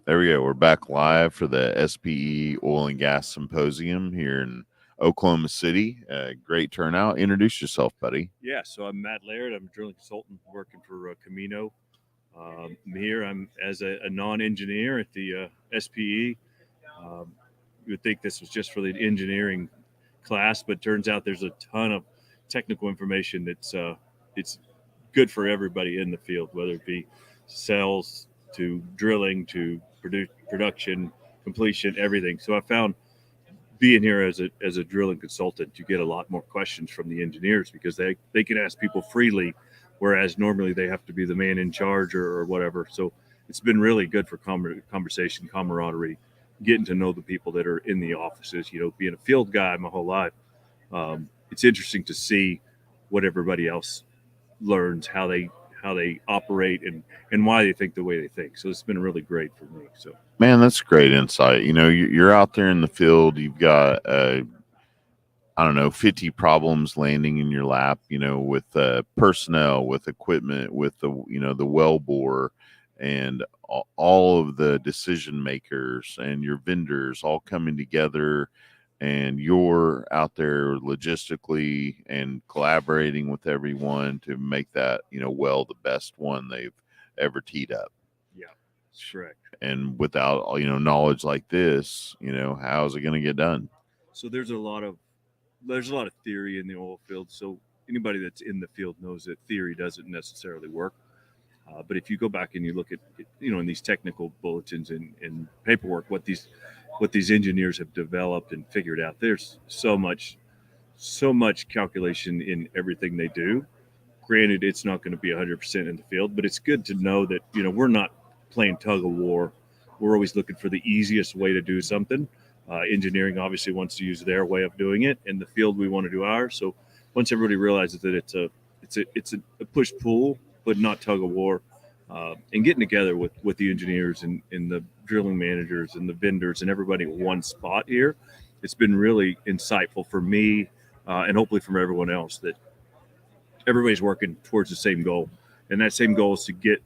There we go. We're back live for the Spe Oil and Gas Symposium here in Oklahoma City. Great turnout. Introduce yourself, buddy. Yeah, so I'm Matt Laird. I'm a drilling consultant working for Camino. I'm here. I'm as a non-engineer at the SPE. Um, you would think this was just for the engineering class, but turns out there's a ton of technical information that's it's good for everybody in the field, whether it be sales to drilling to production, completion, everything. So I found being here as a drilling consultant, you get a lot more questions from the engineers because they can ask people freely, whereas normally they have to be the man in charge or whatever. So it's been really good for conversation, camaraderie, getting to know the people that are in the offices. You know, being a field guy my whole life, it's interesting to see what everybody else learns, how they operate, and why they think the way they think. So it's been really great for me. So Man, that's great insight. You know, you're out there in the field. You've got, I don't know, 50 problems landing in your lap, with personnel, with equipment, with the well bore and all of the decision makers and your vendors all coming together, and you're out there logistically and collaborating with everyone to make that, well, the best one they've ever teed up. yeah, correct. And without, knowledge like this, how's it going to get done? So there's a lot of theory in the oil field. So anybody that's in the field knows that theory doesn't necessarily work. But if you go back and you look at, in these technical bulletins and paperwork, what these engineers have developed and figured out, there's so much calculation in everything they do. Granted, it's not going to be 100% in the field, but it's good to know that we're not playing tug of war. We're always looking for the easiest way to do something. Engineering obviously wants to use their way of doing it. In the field, we want to do ours. So once everybody realizes that it's a push pull, but not tug of war, and getting together with the engineers and the drilling managers and the vendors and everybody in one spot here, it's been really insightful for me, and hopefully from everyone else, that everybody's working towards the same goal, and that same goal is to get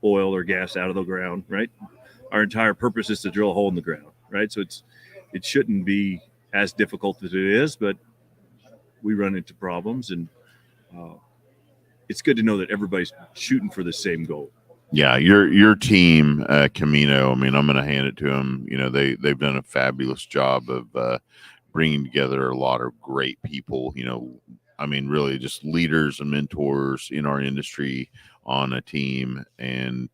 oil or gas out of the ground. Right, our entire purpose is to drill a hole in the ground. Right, so it shouldn't be as difficult as it is, but we run into problems, and uh, it's good to know that everybody's shooting for the same goal. Yeah, your team, Camino. I mean, I'm going to hand it to them. They've done a fabulous job of bringing together a lot of great people. I mean, really just leaders and mentors in our industry on a team, and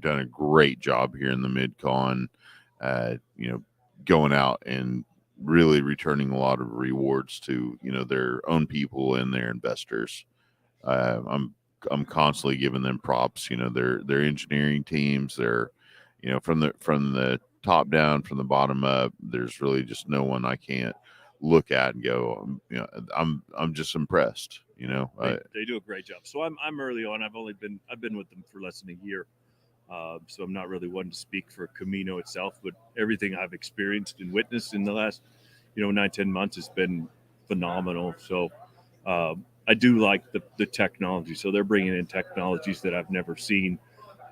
done a great job here in the MidCon. Uh, you know, going out and really returning a lot of rewards to their own people and their investors. I'm constantly giving them props. Their engineering teams. They're from the top down, from the bottom up. There's really just no one I can't look at and go. I'm just impressed. They do a great job. So I'm early on. I've been with them for less than a year. So I'm not really one to speak for Camino itself, but everything I've experienced and witnessed in the last 9-10 months has been phenomenal. So I do like the technology. So they're bringing in technologies that I've never seen.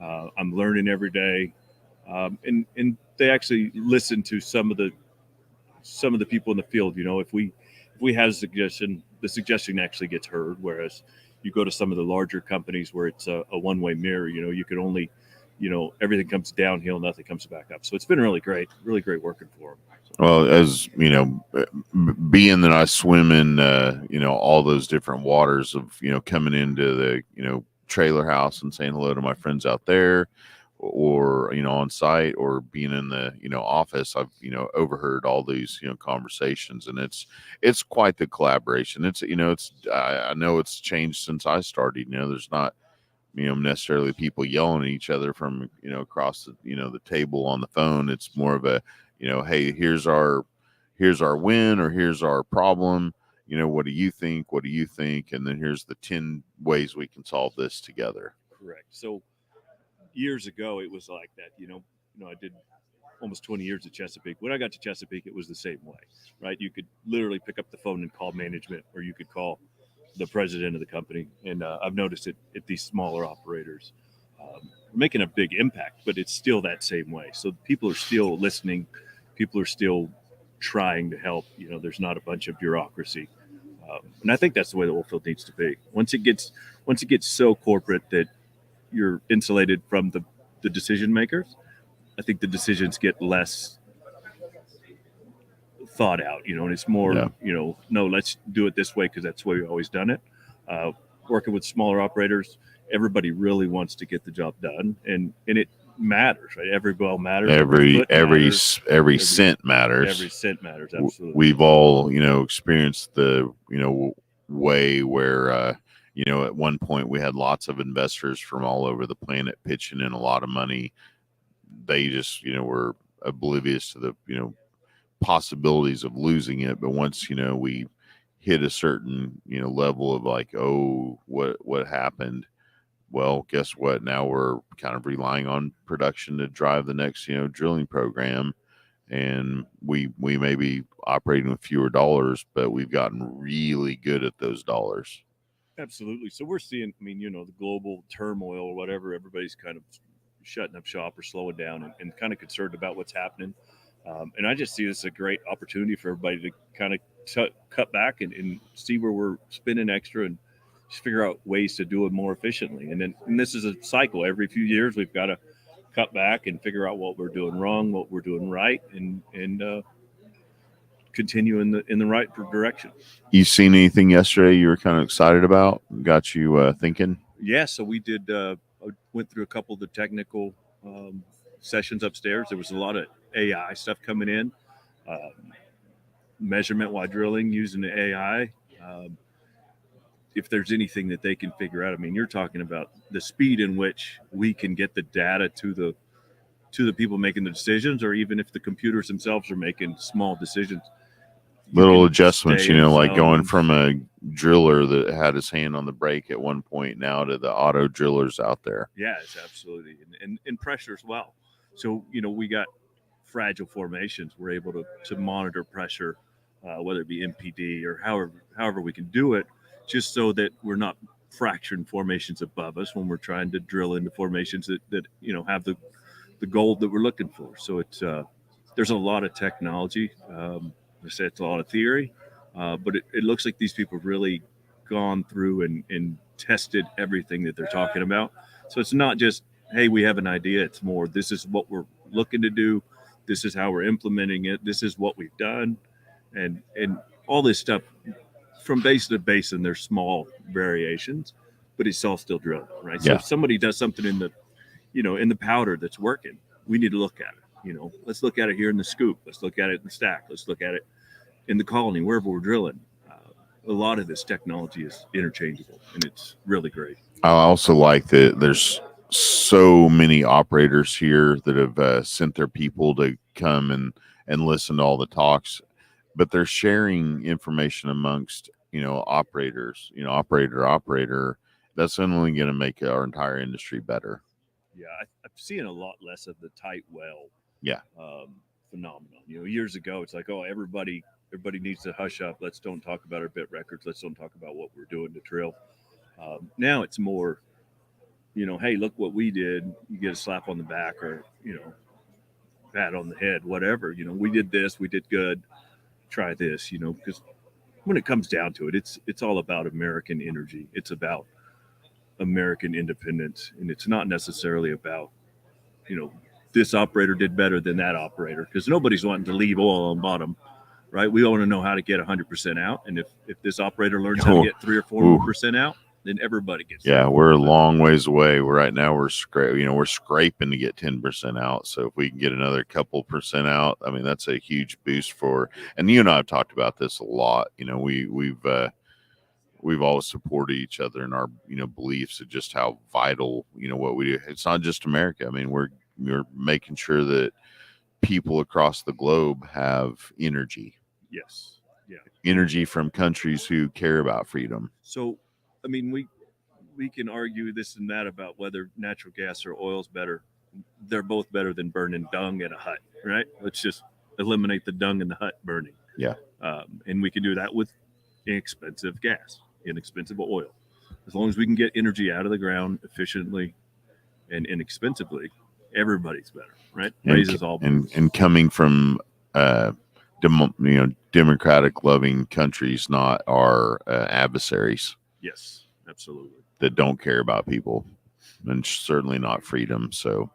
I'm learning every day, and they actually listen to some of the people in the field. If we have a suggestion, the suggestion actually gets heard. Whereas you go to some of the larger companies where it's a one-way mirror. You can only, everything comes downhill, nothing comes back up. So it's been really great working for them. So, Well, as being that I swim in, all those different waters of, coming into the, trailer house and saying hello to my friends out there, or, on site, or being in the, office, I've, overheard all these, conversations, and it's quite the collaboration. I know it's changed since I started. There's not, necessarily people yelling at each other from, across the, the table on the phone. It's more of a, hey, here's our win, or here's our problem. What do you think? What do you think? And then here's the 10 ways we can solve this together. correct. So years ago, it was like that. I did almost 20 years at Chesapeake. When I got to Chesapeake, it was the same way, right? You could literally pick up the phone and call management, or you could call the president of the company. And I've noticed it at these smaller operators. making a big impact, but it's still that same way. So people are still listening. People are still trying to help. There's not a bunch of bureaucracy. And I think that's the way the oil field needs to be. Once it gets so corporate that you're insulated from the decision makers, I think the decisions get less thought out, and it's more, Yeah. No, let's do it this way because that's the way we've always done it. Uh, Working with smaller operators, everybody really wants to get the job done, and it matters, right? Every well matters. Every foot matters, every cent matters. Every cent matters. Absolutely. We've all experienced the way where at one point we had lots of investors from all over the planet pitching in a lot of money. They just were oblivious to the possibilities of losing it. But once we hit a certain level of like, oh, what happened, well, guess what, now we're kind of relying on production to drive the next drilling program, and we may be operating with fewer dollars, but we've gotten really good at those dollars. Absolutely. So we're seeing, the global turmoil or whatever, everybody's kind of shutting up shop or slowing down and kind of concerned about what's happening. And I just see this as a great opportunity for everybody to kind of cut back and see where we're spending extra and just figure out ways to do it more efficiently. And this is a cycle. Every few years, we've got to cut back and figure out what we're doing wrong, what we're doing right, and continue in the right direction. You seen anything yesterday you were kind of excited about? Got you thinking? Yeah. So we did. I went through a couple of the technical sessions upstairs. There was a lot of AI stuff coming in, measurement while drilling using the AI. If there's anything that they can figure out, you're talking about the speed in which we can get the data to the people making the decisions, or even if the computers themselves are making small decisions. Little adjustments, like going from a driller that had his hand on the brake at one point now to the auto drillers out there. Yeah, it's absolutely. And pressure as well. So, we got fragile formations. We're able to monitor pressure, whether it be MPD or however we can do it, just so that we're not fracturing formations above us when we're trying to drill into formations that have the gold that we're looking for. So it's there's a lot of technology. I say it's a lot of theory, but it looks like these people have really gone through and tested everything that they're talking about. So it's not just, hey, we have an idea. It's more, this is what we're looking to do. This is how we're implementing it. This is what we've done. And all this stuff from basin to basin, there's small variations, but it's all still drilling, right? Yeah. So if somebody does something in the powder that's working, we need to look at it. Let's look at it here in the scoop. Let's look at it in the stack. Let's look at it in the colony, wherever we're drilling. A lot of this technology is interchangeable, and it's really great. I also like that there's so many operators here that have sent their people to come and listen to all the talks, but they're sharing information amongst operators. Operator. That's only going to make our entire industry better. Yeah, I'm seeing a lot less of the tight well. Yeah. Phenomenon. Years ago, it's like, oh, everybody needs to hush up. Let's don't talk about our bit records. Let's don't talk about what we're doing to drill. Now it's more, hey, look what we did. You get a slap on the back or, pat on the head, whatever. We did this. We did good. Try this. Because when it comes down to it, it's all about American energy. It's about American independence, and it's not necessarily about, this operator did better than that operator, because nobody's wanting to leave oil on bottom, right? We want to know how to get 100% out, and if this operator learns how to get 3 or 4% out, then everybody gets. Yeah, we're a long ways away. Right now we're scraping to get 10% out. So if we can get another couple percent out, that's a huge boost for. And you and I have talked about this a lot. We've always supported each other in our beliefs of just how vital what we do. It's not just America. We're making sure that people across the globe have energy. Yes. Yeah. Energy from countries who care about freedom. So, we can argue this and that about whether natural gas or oil is better. They're both better than burning dung in a hut, right? Let's just eliminate the dung in the hut burning. Yeah. And we can do that with inexpensive gas, inexpensive oil. As long as we can get energy out of the ground efficiently, and inexpensively, everybody's better, right? And Raises all boats. and coming from democratic loving countries, not our adversaries Yes, absolutely. that don't care about people, and certainly not freedom. So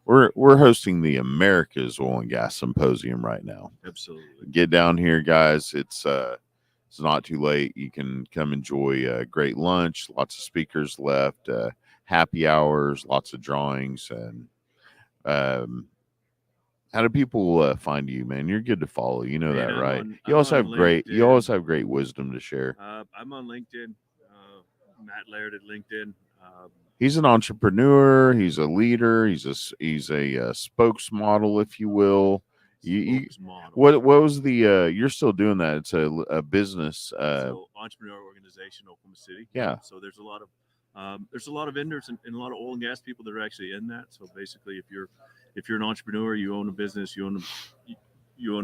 we're hosting the America's Oil and Gas Symposium right now. Absolutely. Get down here, guys. It's not too late. You can come enjoy a great lunch, lots of speakers left, happy hours, lots of drawings. And how do people find you, man? You're good to follow. You know Man, that, right? I'm You also on have great. You always LinkedIn. have great wisdom to share. I'm on LinkedIn. Matt Laird at LinkedIn. He's an entrepreneur. He's a leader. He's a spokesmodel, if you will. Spokesmodel. What was the? You're still doing that. It's a business. So entrepreneur organization, Oklahoma City. Yeah. So there's a lot of vendors and a lot of oil and gas people that are actually in that. So basically, if you're an entrepreneur, you own a business, you own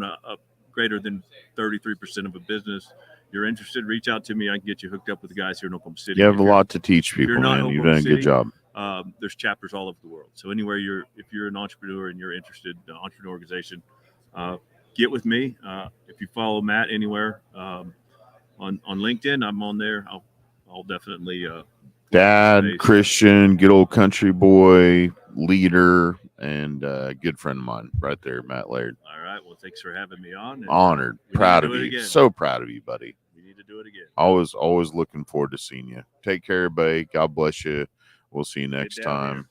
a greater than 33% of a business. You're interested, reach out to me. I can get you hooked up with the guys here in Oklahoma City. You have a lot to teach people, you're not man. You've Oklahoma done a good City, job. There's chapters all over the world. So anywhere if you're an entrepreneur and you're interested, the entrepreneur organization, get with me. If you follow Matt anywhere on LinkedIn, I'm on there. I'll definitely Dad, Christian, good old country boy, leader, and good friend of mine right there, Matt Laird. All right. Well, thanks for having me on. Honored, proud of you. Again. So proud of you, buddy. We need to do it again. Always looking forward to seeing you. Take care, everybody. God bless you. We'll see you next time.